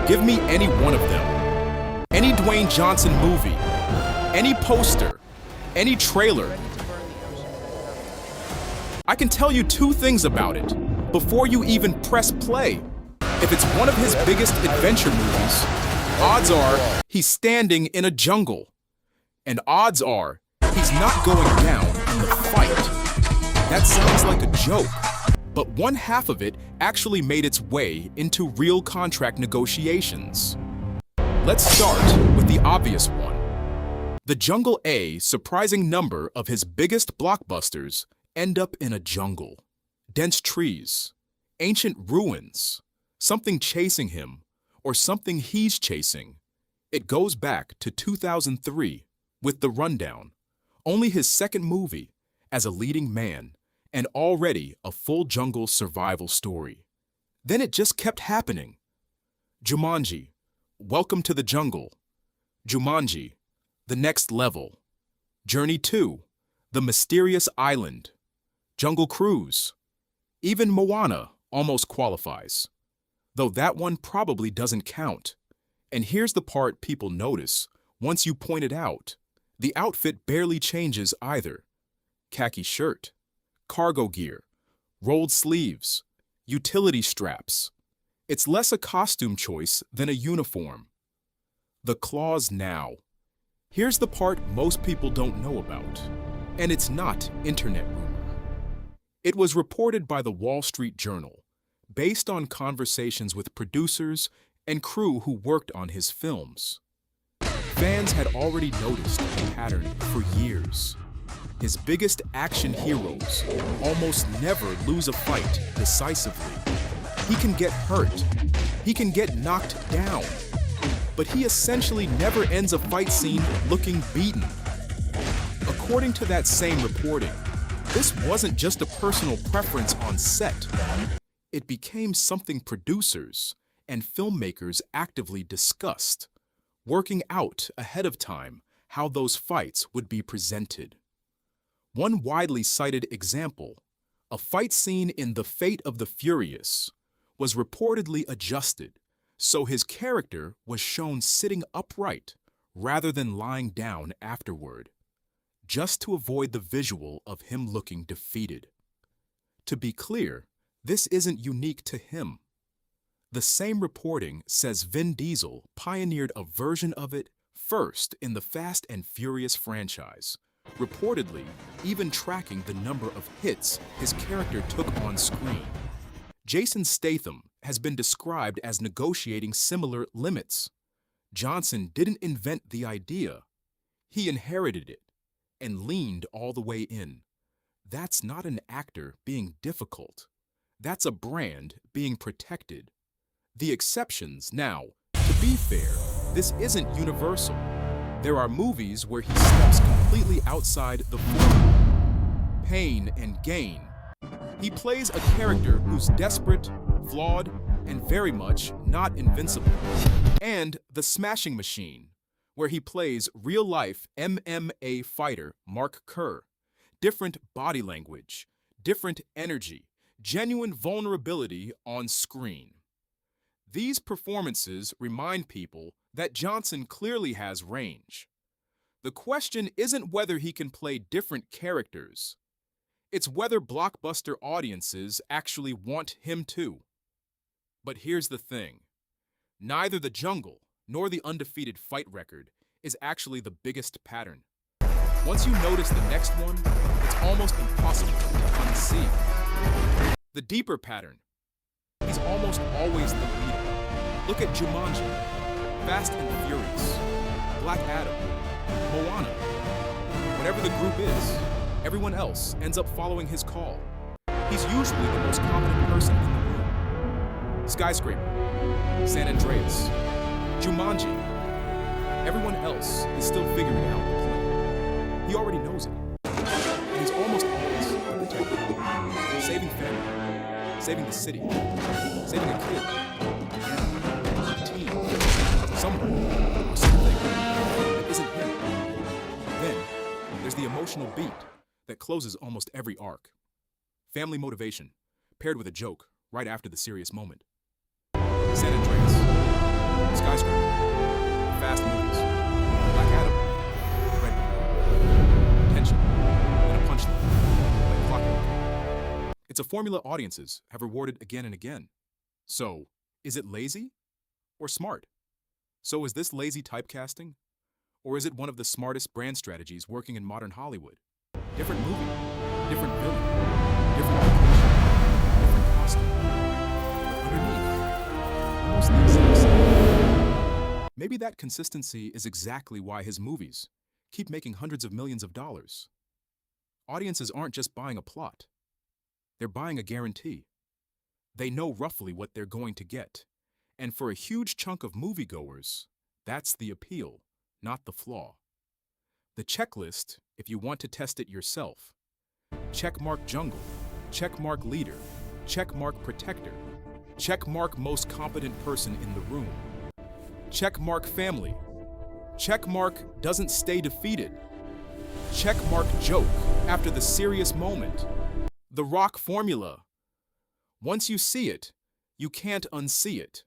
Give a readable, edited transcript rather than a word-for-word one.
Give me any one of them. Any Dwayne Johnson movie, any poster, any trailer. I can tell you two things about it before you even press play. If it's one of his biggest adventure movies, odds are he's standing in a jungle. And odds are he's not going down in the fight. That sounds like a joke, but one half of it actually made its way into real contract negotiations. Let's start with the obvious one. The Jungle A surprising number of his biggest blockbusters end up in a jungle. Dense trees, ancient ruins, something chasing him, or something he's chasing. It goes back to 2003 with The Rundown, only his second movie as a leading man, and already a full jungle survival story. Then it just kept happening. Jumanji, Welcome to the Jungle. Jumanji, The Next Level. Journey 2, The Mysterious Island. Jungle Cruise. Even Moana almost qualifies, though that one probably doesn't count. And here's the part people notice once you point it out. The outfit barely changes either. Khaki shirt, cargo gear, rolled sleeves, utility straps. It's less a costume choice than a uniform. The clause now. Here's the part most people don't know about, and it's not internet rumor. It was reported by the Wall Street Journal, based on conversations with producers and crew who worked on his films. Fans had already noticed the pattern for years. His biggest action heroes almost never lose a fight decisively. He can get hurt. He can get knocked down. But he essentially never ends a fight scene looking beaten. According to that same reporting, this wasn't just a personal preference on set. It became something producers and filmmakers actively discussed, working out ahead of time how those fights would be presented. One widely cited example, a fight scene in The Fate of the Furious, was reportedly adjusted so his character was shown sitting upright rather than lying down afterward, just to avoid the visual of him looking defeated. To be clear, this isn't unique to him. The same reporting says Vin Diesel pioneered a version of it first in the Fast and Furious franchise, reportedly even tracking the number of hits his character took on screen. Jason Statham has been described as negotiating similar limits. Johnson didn't invent the idea. He inherited it and leaned all the way in. That's not an actor being difficult. That's a brand being protected. The exceptions, now, to be fair, this isn't universal. There are movies where he steps completely outside the formula. Pain and Gain. He plays a character who's desperate, flawed, and very much not invincible. And The Smashing Machine, where he plays real-life MMA fighter Mark Kerr. Different body language, different energy, genuine vulnerability on screen. These performances remind people that Johnson clearly has range. The question isn't whether he can play different characters. It's whether blockbuster audiences actually want him to. But here's the thing. Neither The Jungle nor the undefeated fight record is actually the biggest pattern. Once you notice the next one, it's almost impossible to unsee. The deeper pattern. He's almost always the leader. Look at Jumanji, Fast and Furious, Black Adam, Moana. Whatever the group is, everyone else ends up following his call. He's usually the most competent person in the room. Skyscraper, San Andreas, Jumanji. Everyone else is still figuring out the plan. He already knows it. And he's almost always the protector. Saving family, saving the city, saving a kid, a team, someone, or something that isn't him. Then there's the emotional beat that closes almost every arc. Family motivation, paired with a joke right after the serious moment. San Andreas. It's a formula audiences have rewarded again and again. So, is it lazy or smart? So is this lazy typecasting? Or is it one of the smartest brand strategies working in modern Hollywood? Different movie, different villain, different location, different costume. But underneath, almost the exact same. Maybe that consistency is exactly why his movies keep making hundreds of millions of dollars. Audiences aren't just buying a plot. They're buying a guarantee. They know roughly what they're going to get. And for a huge chunk of moviegoers, that's the appeal, not the flaw. The checklist, if you want to test it yourself: checkmark jungle, checkmark leader, checkmark protector, checkmark most competent person in the room, checkmark family, checkmark doesn't stay defeated, checkmark joke after the serious moment. The Rock formula. Once you see it, you can't unsee it.